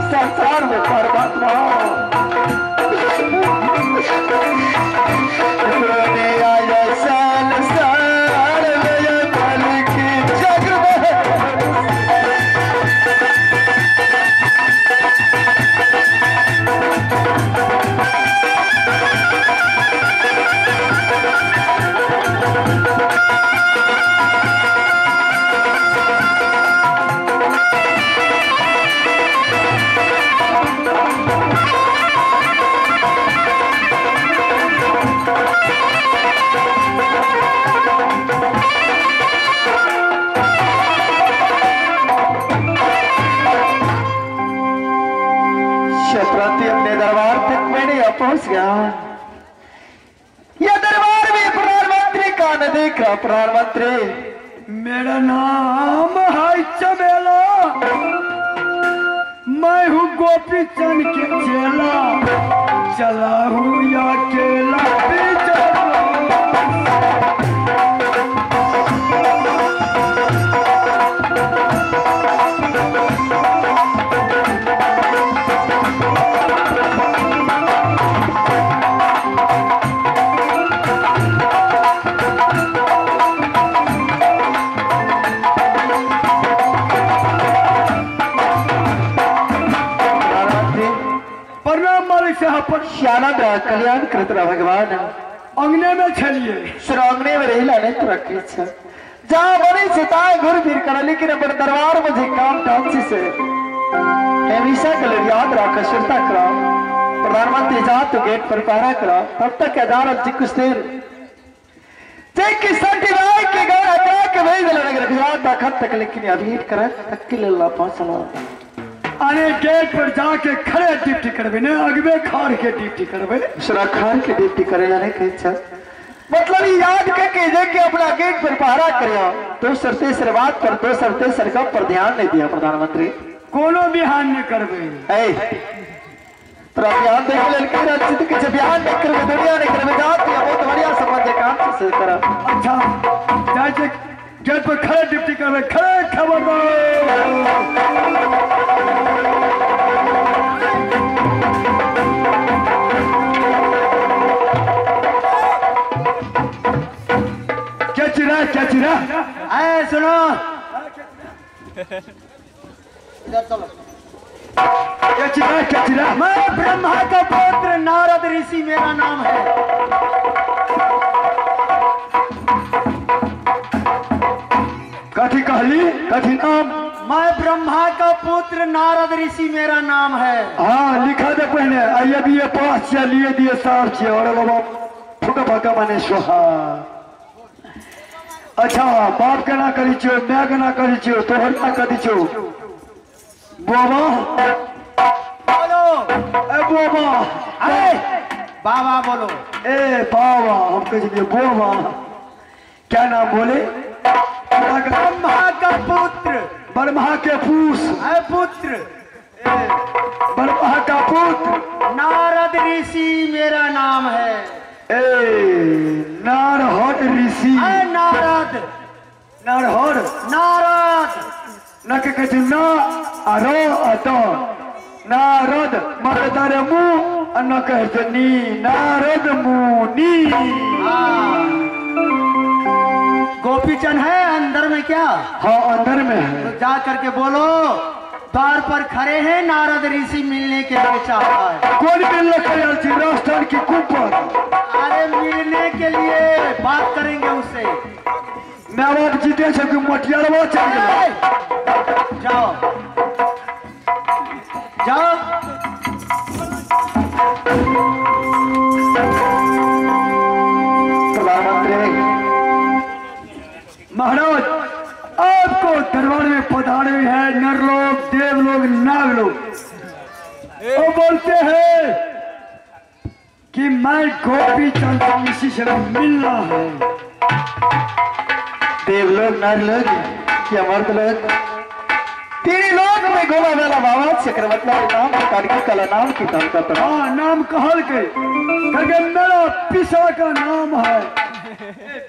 संसार में परमात्मा आया संसार में बल की जग अपने दरबार तक मैंने पहुंच गया। यह दरबार में प्रधानमंत्री का न देखा। प्रधानमंत्री मेरा नाम है चमेला, मैं हूँ गोपी चंद के चेला, चला हूँ या केला श्यानंद कल्याण करत रहा भगवान। अंगने में चलिए सुरांगने में रही लाने तो रखे जहाँ बड़ी सीता घुर फिर कर, लेकिन अपने दरबार मुझे काम ढंग से हमेशा के लिए याद रखा चिंता करा। प्रधानमंत्री जा तो गेट पर पहरा करा, तब तक अदालत जी कुछ देर के गाना के भेज लगे खत तक, लेकिन अभी कर तक के लिए पहुंचला अरे गेट पर जाके खड़े ड्यूटी करबे ने, अगबे खार के ड्यूटी करबे, दूसरा खार के ड्यूटी करे जाने के इच्छा मतलब याद करके जे अपना गेट पर पहरा करियो तो सरते सर बात पर तो सरते सर का पर ध्यान नहीं दिया प्रधानमंत्री। कोनो बिहान नहीं करबे तोरा ध्यान दे के लड़के रचित के बयान नहीं करबे, दुनिया नहीं करबे, जात या बहुत बढ़िया संबंध काम से करा। अच्छा जाके गेट पर खड़े ड्यूटी करबे, खड़े खबरदार क्या चिरा आए सुनो इधर चलो। क्या चिरा मैं ब्रह्मा का पुत्र नारद ऋषि मेरा नाम है। कथी कहली, कथी नाम? मैं ब्रह्मा का पुत्र नारद ऋषि मेरा नाम है। हाँ लिखा दे पहले, आइए दिए 5 लिए दिए 7 और बाबा फुका फका माने स्वाहा। अच्छा बाप के ना करी छो, मैं के ना करी छो, तोहर ना करी छो बाबा बोलो। ए बाबा, अरे बाबा बोलो। ए बाबा हम कह बाबा क्या नाम बोले? ब्रह्मा का पुत्र, ब्रह्मा के पुत्र ब्रह्मा का पुत्र नारद ऋषि मेरा नाम है। नारद ऋषि, नारद न के कहते ना अरो अतो नारद मरदार मुंह न कहते नी नारद मुनि। गोपीचंद है अंदर में क्या? हाँ अंदर में है। तो जा करके बोलो द्वार पर खड़े हैं, नारद ऋषि मिलने के लिए चाहता है। कौन मिलने के लिए? राजस्थान की कुपर। अरे मिलने के लिए बात करेंगे उससे। मैं बात जीते कि मटियारवा चल गया। जाओ जाओ। प्रधानमंत्री महाराज आपको दरबार में पधारे हैं नरलोक, देवलोक, नागलोक। वो बोलते हैं कि मैं गोपी चंद ऋषि से मिलना है। देवलोक, नरलोक या मर्दलोक, तीन लोग में घूमा वाला बाबा चक्रवर्ती नाम की कला नाम की काम करता। हाँ नाम कहल के करके मेरा पिता का नाम है,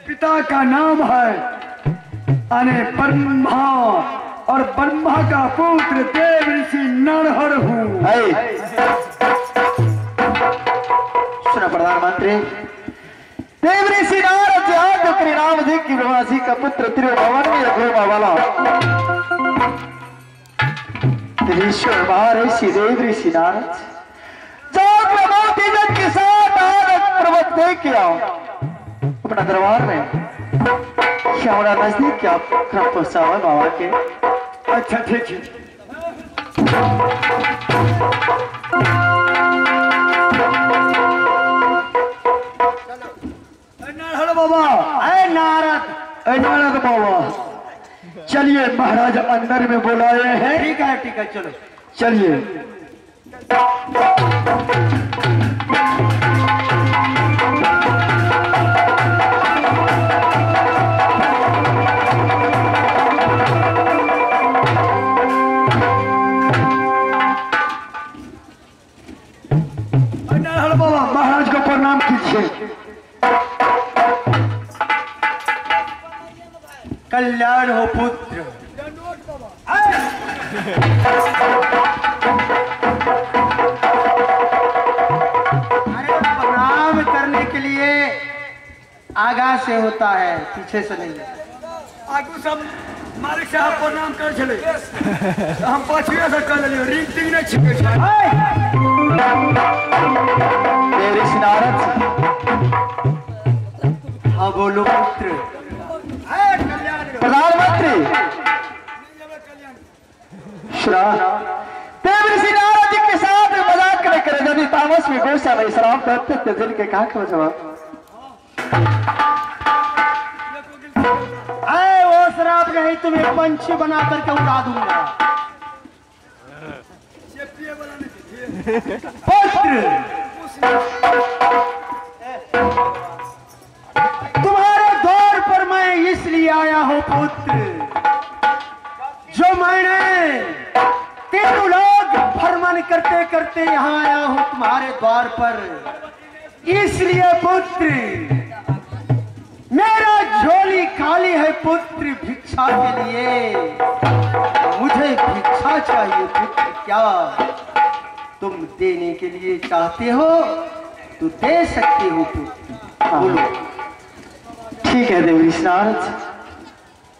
पिता का नाम है ब्रह्मा और ब्रह्मा का पुत्र देव ऋषि नरहर हूँ। सुना प्रधानमंत्री, देव ऋषि नारद जो परिणाम जी की वनवासी का पुत्र त्रिभुवन में घूमा वाला ऋषि महर्षि देव ऋषि नारद जो प्रभु के साथ पर्वत दे के आओ अपना दरबार में क्या बड़ा नजदीक क्या पहुंचावा बाबा के। अच्छा ठीक है। हेलो बाबा। नारद बाबा, चलिए महाराज अंदर में बुलाए हैं। ठीक है चलो चलिए। हेलो बाबा, महाराज को प्रणाम कीजिए। कल्याण हो पुत्र। अरे प्रणाम करने के लिए आगा से होता है, पीछे से नहीं। आगू सब मालिक साहब प्रणाम कर चले, हम पाछिए से कर लिए, रिंग टिंग नहीं छिपे। देव ऋषि नारद, हाँ बोलो पुत्र। प्रधानमंत्री देव ऋषि नारद जी के साथ मजाक न करे, यदि तामस में गोसा नहीं शराब करते तो दिल के कहा का जवाब। वो शराब नहीं, तुम्हें पंछी बना करके उड़ा दूंगा। पुत्र, तुम्हारे द्वार पर मैं इसलिए आया हूं पुत्र, जो मैंने तीनों लोग भ्रमण करते करते यहाँ आया हूं तुम्हारे द्वार पर। इसलिए पुत्र, मेरा झोली खाली है पुत्र भिक्षा के लिए, मुझे भिक्षा चाहिए पुत्र। क्या तुम देने के लिए चाहते हो तो दे सकते हो पुत्र, बोलो। ठीक है देव ऋषि नारद,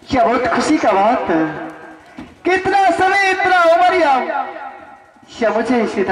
क्या बहुत खुशी का बात है। कितना समय इतना उमरिया, क्या मुझे इसी